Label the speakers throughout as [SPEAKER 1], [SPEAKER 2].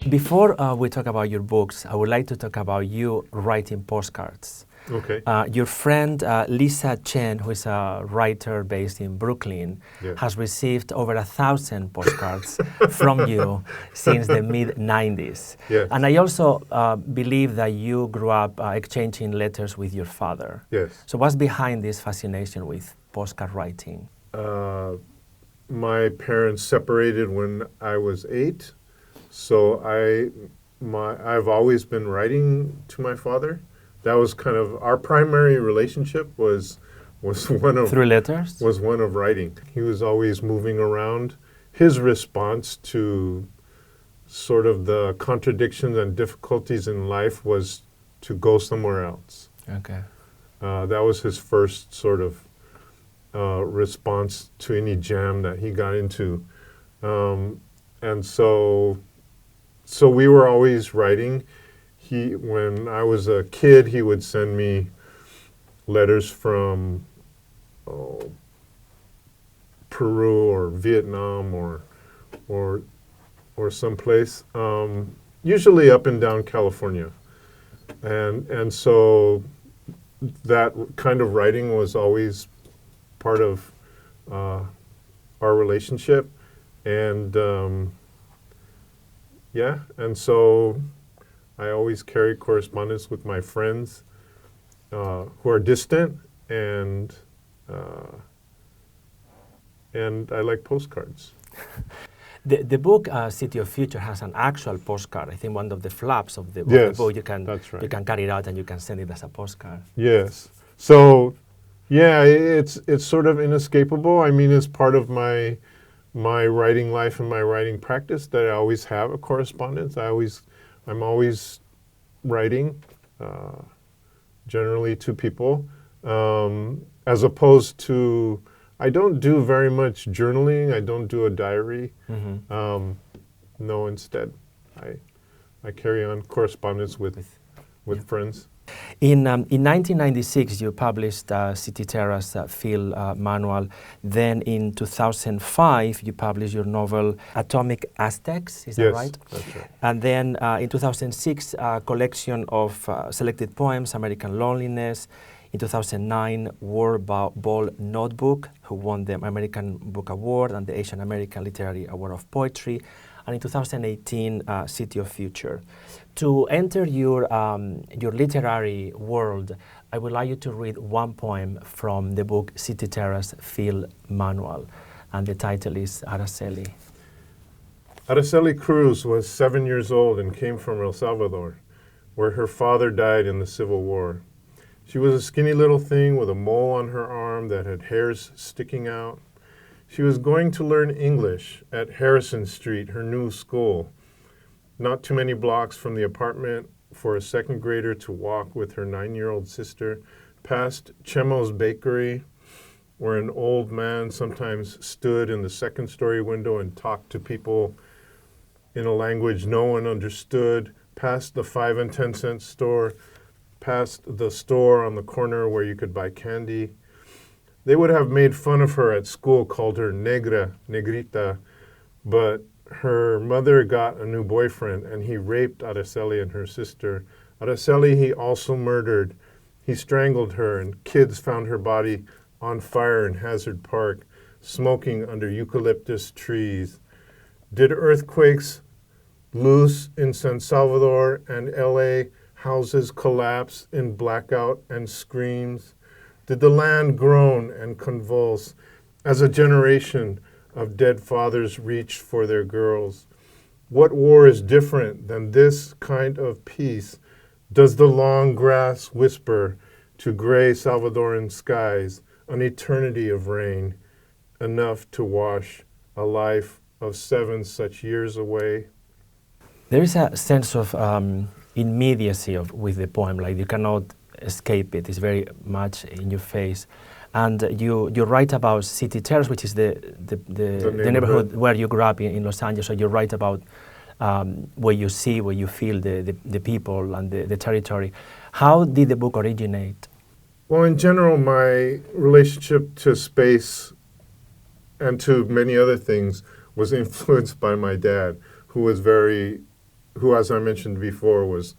[SPEAKER 1] Before we talk about your books, I would like to talk about you writing postcards.
[SPEAKER 2] Okay.
[SPEAKER 1] Your friend Lisa Chen, who is a writer based in Brooklyn,
[SPEAKER 2] Yes.
[SPEAKER 1] has received over 1,000 postcards from you since the mid-90s.
[SPEAKER 2] Yes.
[SPEAKER 1] And I also believe that you grew up exchanging letters with your father.
[SPEAKER 2] Yes.
[SPEAKER 1] So what's behind this fascination with postcard writing?
[SPEAKER 2] My parents separated when I was 8, so I've always been writing to my father. That was kind of our primary relationship was one of
[SPEAKER 1] Through letters?
[SPEAKER 2] was one of writing. He was always moving around. His response to sort of the contradictions and difficulties in life was to go somewhere else.
[SPEAKER 1] Okay.
[SPEAKER 2] That was his first sort of response to any jam that he got into. And so we were always writing. When I was a kid, he would send me letters from Peru or Vietnam or someplace, usually up and down California. And so that kind of writing was always part of our relationship. And and so I always carry correspondence with my friends who are distant, and I like postcards.
[SPEAKER 1] The book City of Future has an actual postcard. I think one of the flaps of the
[SPEAKER 2] Yes,
[SPEAKER 1] book,
[SPEAKER 2] that's right.
[SPEAKER 1] you can cut it out and you can send it as a postcard.
[SPEAKER 2] Yes. So, yeah, it's sort of inescapable. I mean, it's part of my writing life and my writing practice that I always have a correspondence. I'm always writing, generally to people, as opposed to, I don't do very much journaling. I don't do a diary.
[SPEAKER 1] Mm-hmm.
[SPEAKER 2] No, instead, I carry on correspondence with friends.
[SPEAKER 1] In 1996, you published City Terrace Field Manual. Then in 2005, you published your novel Atomik, Aztex, is that right?
[SPEAKER 2] Yes, that's right.
[SPEAKER 1] And then in 2006, a collection of selected poems, American Loneliness. In 2009, World Ball Notebook, who won the American Book Award and the Asian American Literary Award of Poetry. And in 2018, City of Future. To enter your literary world, I would like you to read one poem from the book City Terrace Field Manual, and the title is Araceli.
[SPEAKER 2] Araceli Cruz was 7 years old and came from El Salvador, where her father died in the Civil War. She was a skinny little thing with a mole on her arm that had hairs sticking out. She was going to learn English at Harrison Street, her new school, not too many blocks from the apartment for a second grader to walk with her 9-year-old sister past Chemo's Bakery, where an old man sometimes stood in the second-story window and talked to people in a language no one understood, past the 5 and 10 cent store, past the store on the corner where you could buy candy. They would have made fun of her at school, called her negra, negrita, but her mother got a new boyfriend and he raped Araceli and her sister. Araceli he also murdered. He strangled her, and kids found her body on fire in Hazard Park, smoking under eucalyptus trees. Did earthquakes loose in San Salvador and LA houses collapse in blackout and screams? Did the land groan and convulse as a generation of dead fathers reached for their girls? What war is different than this kind of peace? Does the long grass whisper to gray Salvadoran skies an eternity of rain, enough to wash a life of 7 such years away?
[SPEAKER 1] There is a sense of immediacy with the poem, like you cannot escape it. It's very much in your face. And you write about City Terrace, which is the neighborhood where you grew up in Los Angeles. So you write about where you see, where you feel the people and the territory. How did the book originate?
[SPEAKER 2] Well, in general, my relationship to space and to many other things was influenced by my dad, who was very who, as I mentioned before, was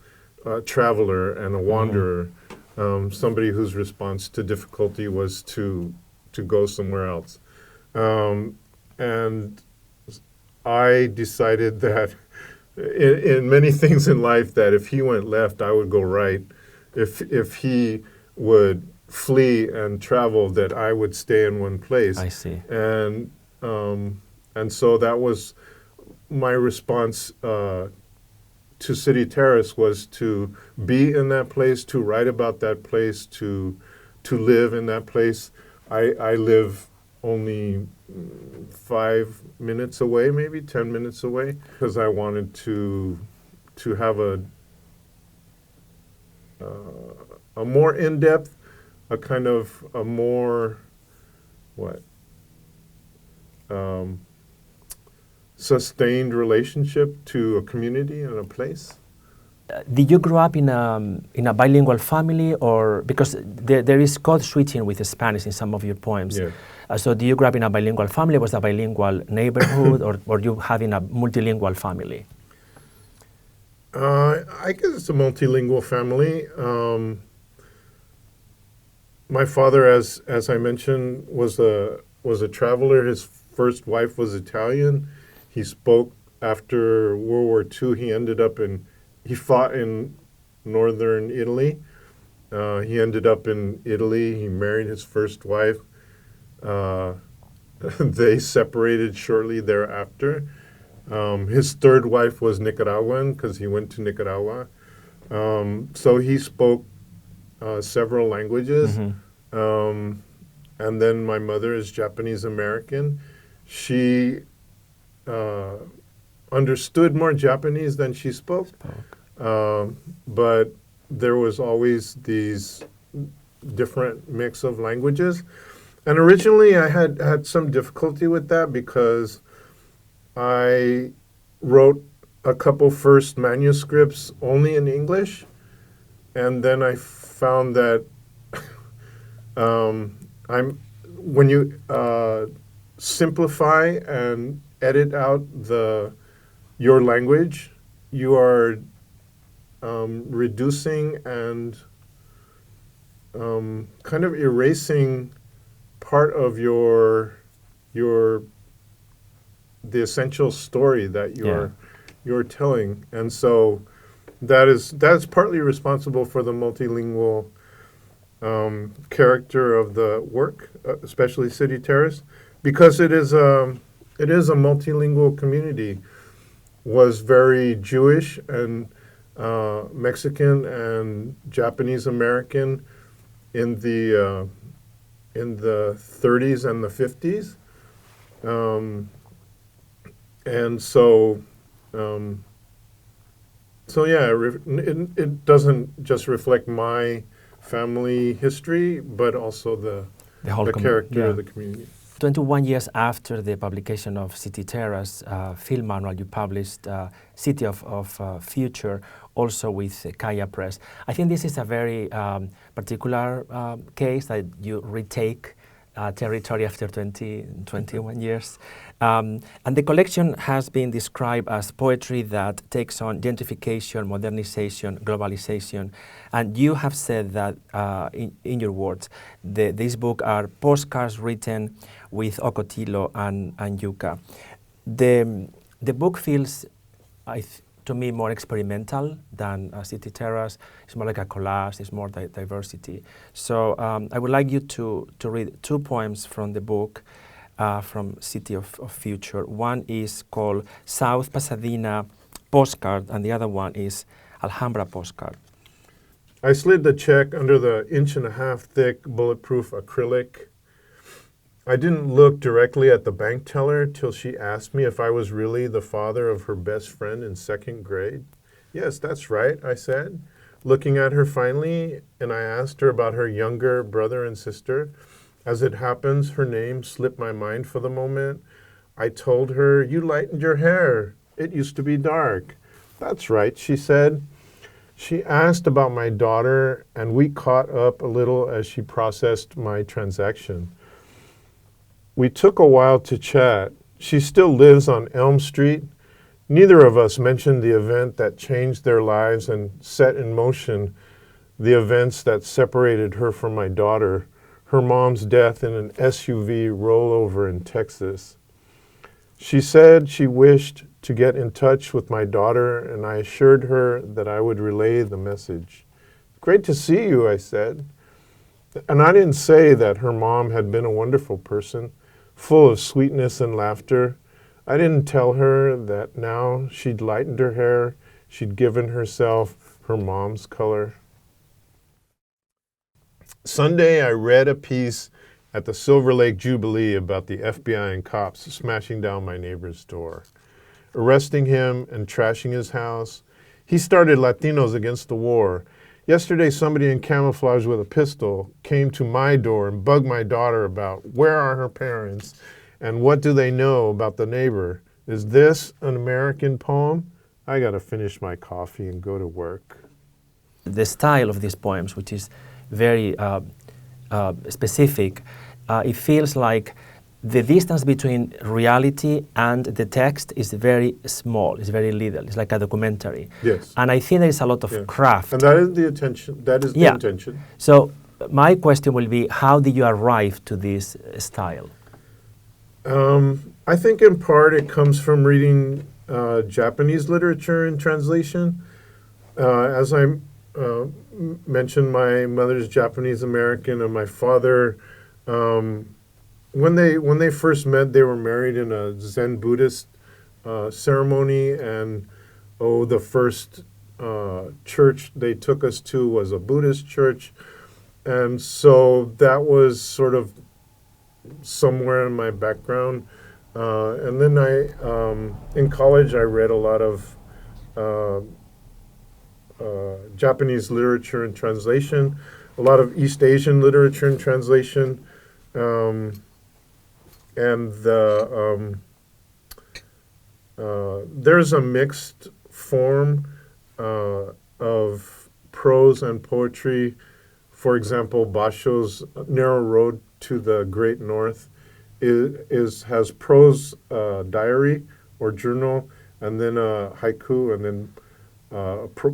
[SPEAKER 2] a traveler and a wanderer, somebody whose response to difficulty was to go somewhere else. And I decided that in many things in life, that if he went left, I would go right. If he would flee and travel, that I would stay in one place.
[SPEAKER 1] I see.
[SPEAKER 2] And so that was my response to City Terrace, was to be in that place, to write about that place, to live in that place. I live only 5 minutes away, maybe 10 minutes away, because I wanted to have a more in-depth, a kind of a more sustained relationship to a community and a place.
[SPEAKER 1] Did you grow up in a bilingual family, or because there is code switching with Spanish in some of your poems?
[SPEAKER 2] Yeah.
[SPEAKER 1] So do you grow up in a bilingual family? Was a bilingual neighborhood, or you having a multilingual family?
[SPEAKER 2] I guess it's a multilingual family. My father, as I mentioned, was a traveler. His first wife was Italian. He spoke after World War II. He fought in northern Italy. He ended up in Italy. He married his first wife. They separated shortly thereafter. His third wife was Nicaraguan, because he went to Nicaragua. So he spoke several languages. And then my mother is Japanese American. She understood more Japanese than she spoke. But there was always these different mix of languages. And originally I had some difficulty with that, because I wrote a couple first manuscripts only in English, and then I found that when you simplify and edit out your language, you are reducing and kind of erasing part of the essential story that you're telling. And so that's partly responsible for the multilingual character of the work, especially City Terrace, because it is a multilingual community. Was very Jewish and Mexican and Japanese American in the 30s and the 50s. And so yeah, it doesn't just reflect my family history, but also the character of the community.
[SPEAKER 1] 21 years after the publication of City Terrace film manual, you published City of Future, also with Kaya Press. I think this is a very particular case that you retake territory after 21 years. And the collection has been described as poetry that takes on gentrification, modernization, globalization. And you have said that, in your words, these books are postcards written with Ocotillo and Yucca. The book feels, to me, more experimental than City Terrace. It's more like a collage, it's more diversity. So I would like you to read 2 poems from the book, from City of Future. One is called South Pasadena Postcard, and the other one is Alhambra Postcard.
[SPEAKER 2] I slid the check under the 1.5-inch thick bulletproof acrylic. I didn't look directly at the bank teller till she asked me if I was really the father of her best friend in 2nd grade. Yes, that's right, I said, looking at her finally, and I asked her about her younger brother and sister. As it happens, her name slipped my mind for the moment. I told her, "You lightened your hair. It used to be dark." "That's right," she said. She asked about my daughter, and we caught up a little as she processed my transaction. We took a while to chat. She still lives on Elm Street. Neither of us mentioned the event that changed their lives and set in motion the events that separated her from my daughter, her mom's death in an SUV rollover in Texas. She said she wished to get in touch with my daughter, and I assured her that I would relay the message. Great to see you, I said. And I didn't say that her mom had been a wonderful person, full of sweetness and laughter. I didn't tell her that now she'd lightened her hair, she'd given herself her mom's color. Sunday, I read a piece at the Silver Lake Jubilee about the FBI and cops smashing down my neighbor's door, arresting him and trashing his house. He started Latinos Against the War. Yesterday, somebody in camouflage with a pistol came to my door and bugged my daughter about where are her parents and what do they know about the neighbor. Is this an American poem? I gotta finish my coffee and go to work.
[SPEAKER 1] The style of these poems, which is very specific, it feels like the distance between reality and the text is very small, it's very little, it's like a documentary.
[SPEAKER 2] Yes.
[SPEAKER 1] And I think there is a lot of craft.
[SPEAKER 2] And that is the intention, the intention.
[SPEAKER 1] So my question will be, how did you arrive to this style?
[SPEAKER 2] I think in part it comes from reading Japanese literature in translation. As I mentioned, my mother's Japanese American, and my father, when they first met, they were married in a Zen Buddhist ceremony, and the first church they took us to was a Buddhist church, and so that was sort of somewhere in my background. And then in college, I read a lot of Japanese literature and translation, a lot of East Asian literature and translation, and there's a mixed form of prose and poetry. For example, Basho's Narrow Road to the Great North has prose diary or journal, and then a haiku, and then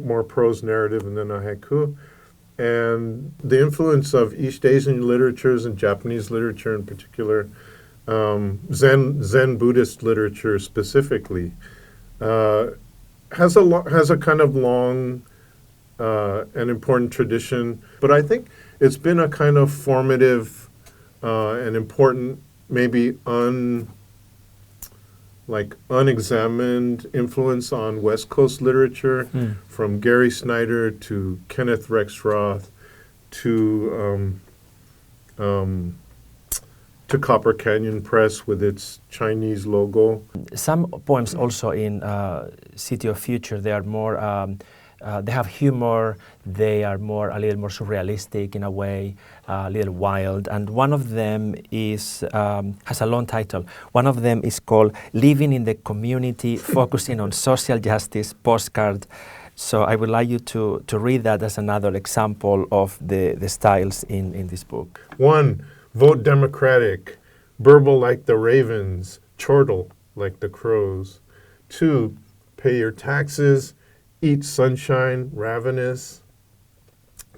[SPEAKER 2] more prose narrative, and then a haiku. And the influence of East Asian literatures and Japanese literature in particular, Zen Buddhist literature specifically, has a kind of long and important tradition. But I think it's been a kind of formative and important, maybe unexamined influence on West Coast literature, from Gary Snyder to Kenneth Rexroth to Copper Canyon Press with its Chinese logo.
[SPEAKER 1] Some poems also in City of Future, they are more, they have humor, they are a little more surrealistic in a way, a little wild, and one of them is, has a long title. One of them is called Living in the Community, Focusing on Social Justice, Postcard. So I would like you to read that as another example of the styles in this book.
[SPEAKER 2] 1. Vote Democratic, burble like the ravens, chortle like the crows. 2. Pay your taxes, eat sunshine, ravenous.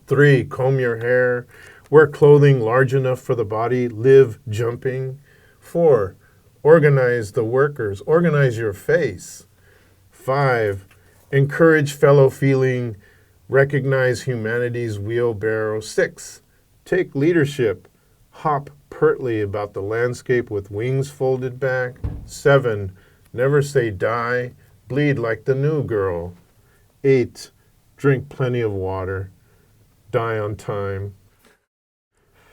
[SPEAKER 2] 3. Comb your hair, wear clothing large enough for the body, live jumping. 4. Organize the workers, organize your face. 5. Encourage fellow feeling, recognize humanity's wheelbarrow. 6. Take leadership, hop pertly about the landscape with wings folded back. 7. Never say die, bleed like the new girl. 8. Drink plenty of water, die on time.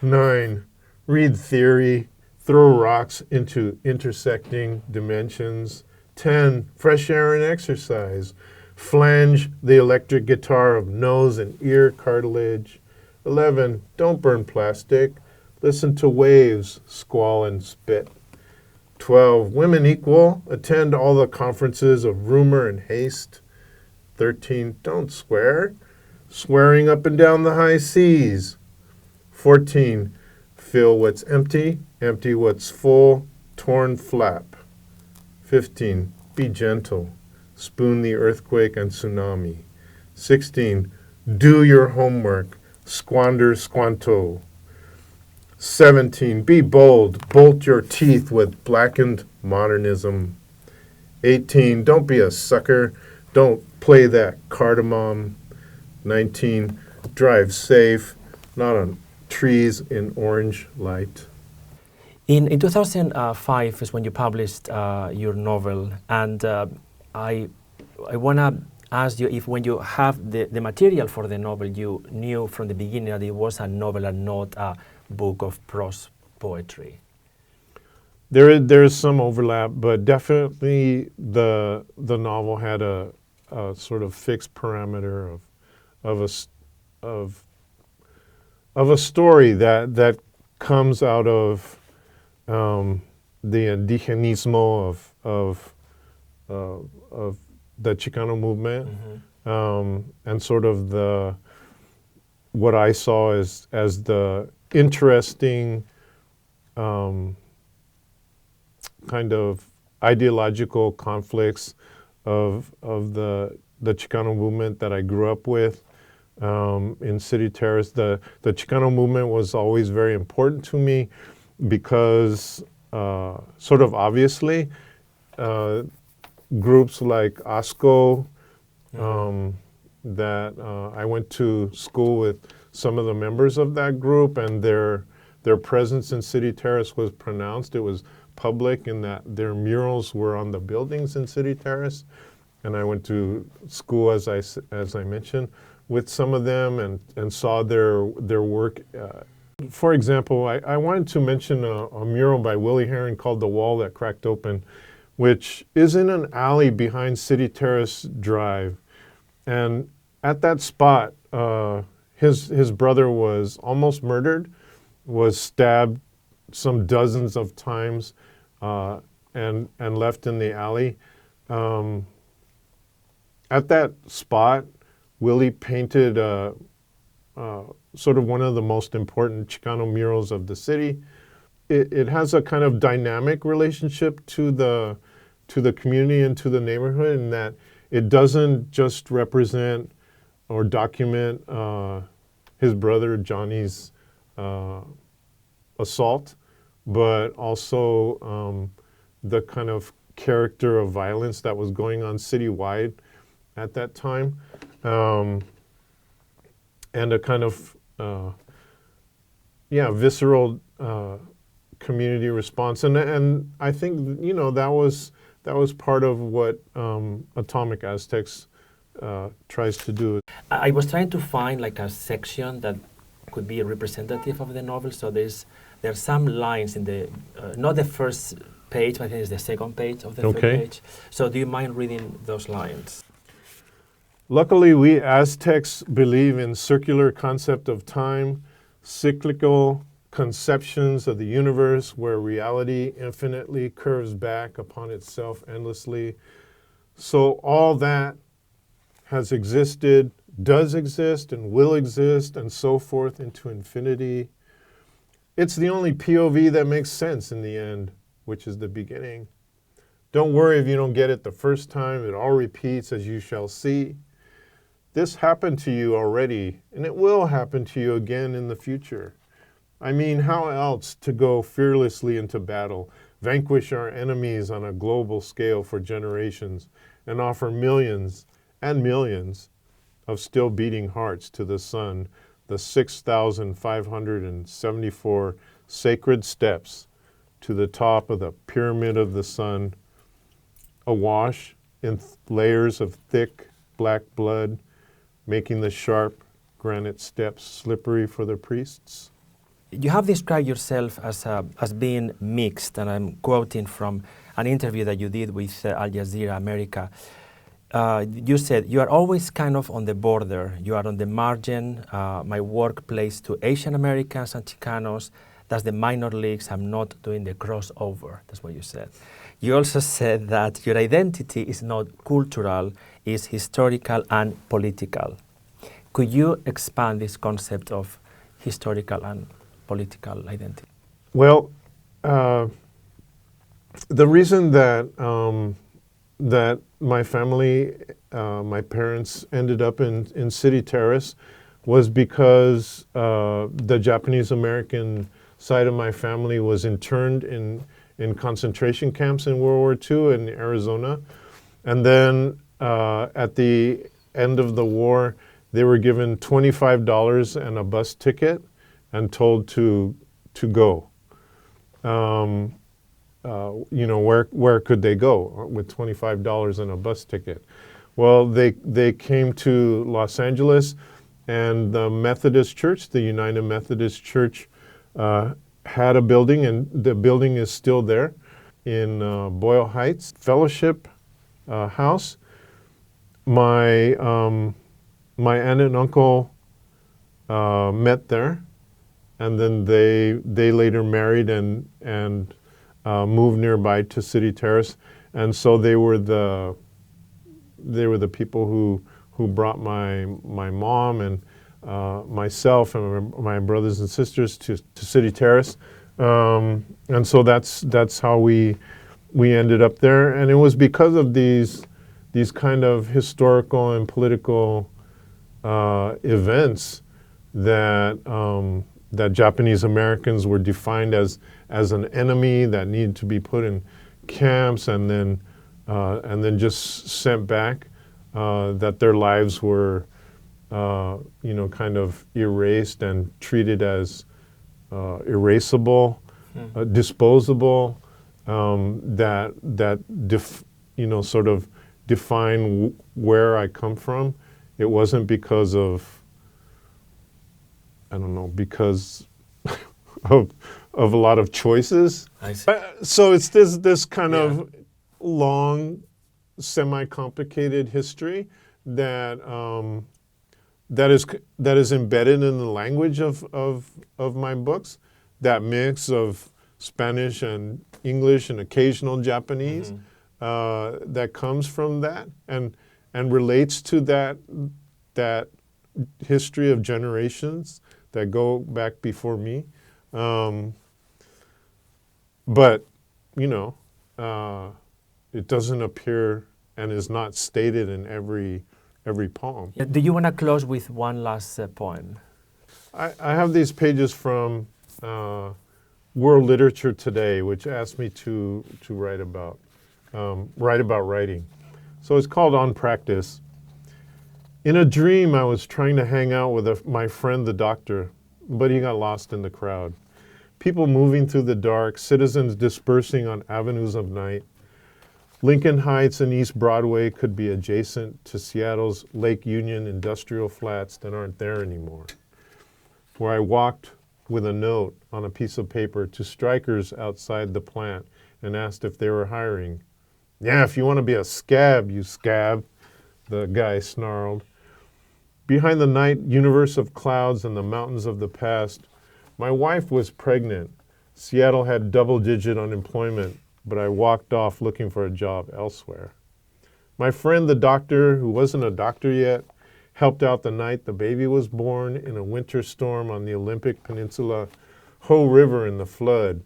[SPEAKER 2] 9. Read theory, throw rocks into intersecting dimensions. 10. Fresh air and exercise, flange the electric guitar of nose and ear cartilage. 11. Don't burn plastic, listen to waves, squall and spit. 12. Women equal, attend all the conferences of rumor and haste. 13. Don't swear, swearing up and down the high seas. 14. Fill what's empty, empty what's full, torn flap. 15. Be gentle, spoon the earthquake and tsunami. 16, do your homework, squander squanto. 17, be bold, bolt your teeth with blackened modernism. 18, don't be a sucker, don't play that cardamom. 19, drive safe, not on trees in orange light.
[SPEAKER 1] In 2005 is when you published your novel, and I want to ask you if when you have the material for the novel, you knew from the beginning that it was a novel and not a book of prose poetry.
[SPEAKER 2] There's some overlap, but definitely the novel had a sort of fixed parameter of a story that comes out of the indigenismo of the Chicano movement, and sort of what I saw as the interesting kind of ideological conflicts of the Chicano movement that I grew up with in City Terrace. The Chicano movement was always very important to me because, sort of obviously, groups like ASCO, that I went to school with some of the members of that group, and their presence in City Terrace was pronounced. It was public in that their murals were on the buildings in City Terrace, and I went to school, as I mentioned, with some of them and saw their work. For example, I wanted to mention a mural by Willie Herron called "The Wall That Cracked Open," which is in an alley behind City Terrace Drive. And at that spot, his brother was almost murdered, was stabbed some dozens of times, and left in the alley. At that spot, Willie painted sort of one of the most important Chicano murals of the city. It has a kind of dynamic relationship to the community and to the neighborhood, in that it doesn't just represent or document his brother Johnny's assault, but also the kind of character of violence that was going on citywide at that time, and a kind of visceral community response, and I think that was part of what Atomic Aztecs tries to do.
[SPEAKER 1] I was trying to find like a section that could be representative of the novel. So there are some lines in the not the first page, but I think it's the second page of the third page. So do you mind reading those lines?
[SPEAKER 2] Luckily, we Aztecs believe in circular concept of time, cyclical conceptions of the universe where reality infinitely curves back upon itself endlessly. So all that has existed, does exist, and will exist, and so forth into infinity. It's the only POV that makes sense in the end, which is the beginning. Don't worry if you don't get it the first time. It all repeats, as you shall see. This happened to you already, and it will happen to you again in the future. I mean, how else to go fearlessly into battle, vanquish our enemies on a global scale for generations, and offer millions and millions of still beating hearts to the sun, the 6,574 sacred steps to the top of the pyramid of the sun, awash in layers of thick black blood, making the sharp granite steps slippery for the priests.
[SPEAKER 1] You have described yourself as being mixed, and I'm quoting from an interview that you did with Al Jazeera America. You said, "You are always kind of on the border. You are on the margin. My work plays to Asian Americans and Chicanos. That's the minor leagues. I'm not doing the crossover." That's what you said. You also said that your identity is not cultural, it's historical and political. Could you expand this concept of historical and political identity?
[SPEAKER 2] Well, the reason that that my family, my parents ended up in City Terrace was because the Japanese American side of my family was interned in concentration camps in World War II in Arizona. And then at the end of the war, they were given $25 and a bus ticket and told to go. You know, where could they go with $25 and a bus ticket? Well, they came to Los Angeles, and the Methodist Church, the United Methodist Church, had a building, and the building is still there in Boyle Heights Fellowship House. My my aunt and uncle met there, and then they later married and moved nearby to City Terrace, and so they were the people who brought my mom and myself and my brothers and sisters to City Terrace, and so that's how we ended up there, and it was because of these kind of historical and political events that that Japanese Americans were defined as an enemy that needed to be put in camps and then just sent back. That their lives were, you know, kind of erased and treated as erasable, disposable. You know, sort of define where I come from. It wasn't because of, I don't know, because of a lot of choices.
[SPEAKER 1] I see.
[SPEAKER 2] So it's this kind of long, semi-complicated history that that is embedded in the language of my books. That mix of Spanish and English and occasional Japanese that comes from that and relates to that history of generations that go back before me. But, you know, it doesn't appear and is not stated in every poem.
[SPEAKER 1] Do you want to close with one last poem?
[SPEAKER 2] I have these pages from World Literature Today, which asked me to write about writing. So it's called On Practice. In a dream, I was trying to hang out with my friend the doctor, but he got lost in the crowd. People moving through the dark, citizens dispersing on avenues of night. Lincoln Heights and East Broadway could be adjacent to Seattle's Lake Union industrial flats that aren't there anymore, where I walked with a note on a piece of paper to strikers outside the plant and asked if they were hiring. "Yeah, if you want to be a scab, you scab," the guy snarled. Behind the night universe of clouds and the mountains of the past, my wife was pregnant. Seattle had double-digit unemployment, but I walked off looking for a job elsewhere. My friend, the doctor, who wasn't a doctor yet, helped out the night the baby was born in a winter storm on the Olympic Peninsula, Hoh River in the flood.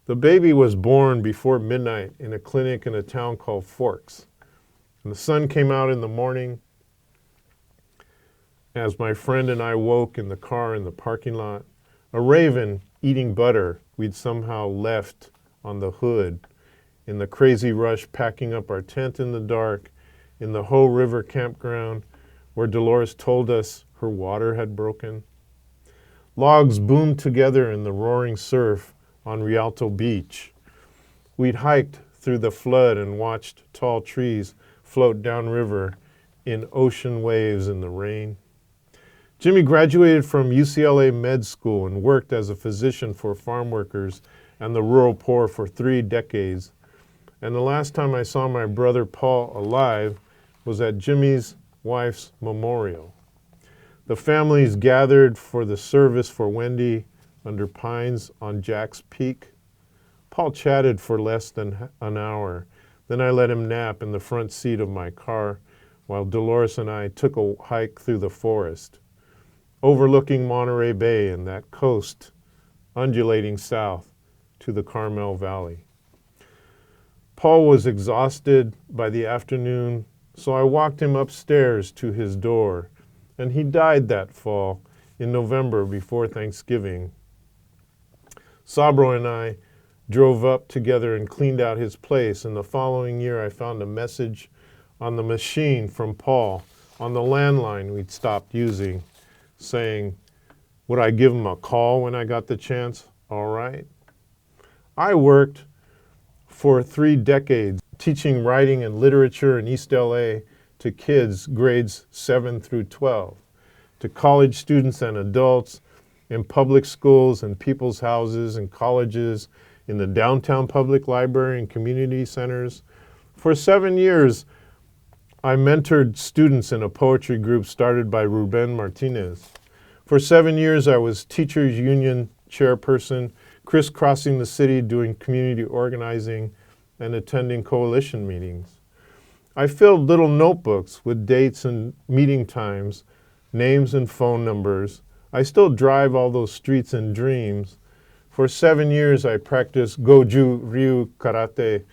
[SPEAKER 2] The baby was born before midnight in a clinic in a town called Forks. And the sun came out in the morning. As my friend and I woke in the car in the parking lot, a raven eating butter we'd somehow left on the hood, in the crazy rush packing up our tent in the dark, in the Hoh River campground, where Dolores told us her water had broken. Logs boomed together in the roaring surf on Rialto Beach. We'd hiked through the flood and watched tall trees float downriver in ocean waves in the rain. Jimmy graduated from UCLA Med School and worked as a physician for farm workers and the rural poor for 3 decades. And the last time I saw my brother Paul alive was at Jimmy's wife's memorial. The families gathered for the service for Wendy under pines on Jack's Peak. Paul chatted for less than an hour. Then I let him nap in the front seat of my car while Dolores and I took a hike through the forest, overlooking Monterey Bay and that coast undulating south to the Carmel Valley. Paul was exhausted by the afternoon, so I walked him upstairs to his door, and he died that fall in November before Thanksgiving. Sabro and I drove up together and cleaned out his place, and the following year I found a message on the machine from Paul on the landline we'd stopped using, saying, would I give him a call when I got the chance? All right. I worked for 3 decades teaching writing and literature in East LA to kids grades 7 through 12, to college students and adults in public schools and people's houses and colleges, in the downtown public library and community centers. For 7 years, I mentored students in a poetry group started by Ruben Martinez. For 7 years, I was teachers union chairperson, crisscrossing the city doing community organizing and attending coalition meetings. I filled little notebooks with dates and meeting times, names and phone numbers. I still drive all those streets in dreams. For 7 years, I practiced Goju Ryu Karate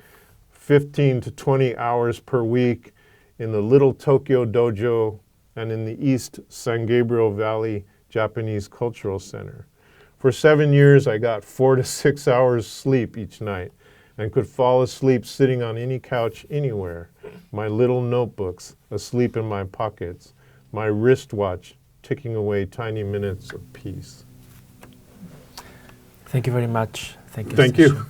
[SPEAKER 2] 15 to 20 hours per week in the Little Tokyo Dojo and in the East San Gabriel Valley Japanese Cultural Center. For 7 years, I got 4 to 6 hours sleep each night and could fall asleep sitting on any couch anywhere, my little notebooks asleep in my pockets, my wristwatch ticking away tiny minutes of peace.
[SPEAKER 1] Thank you very much. Thank you.
[SPEAKER 2] Thank you.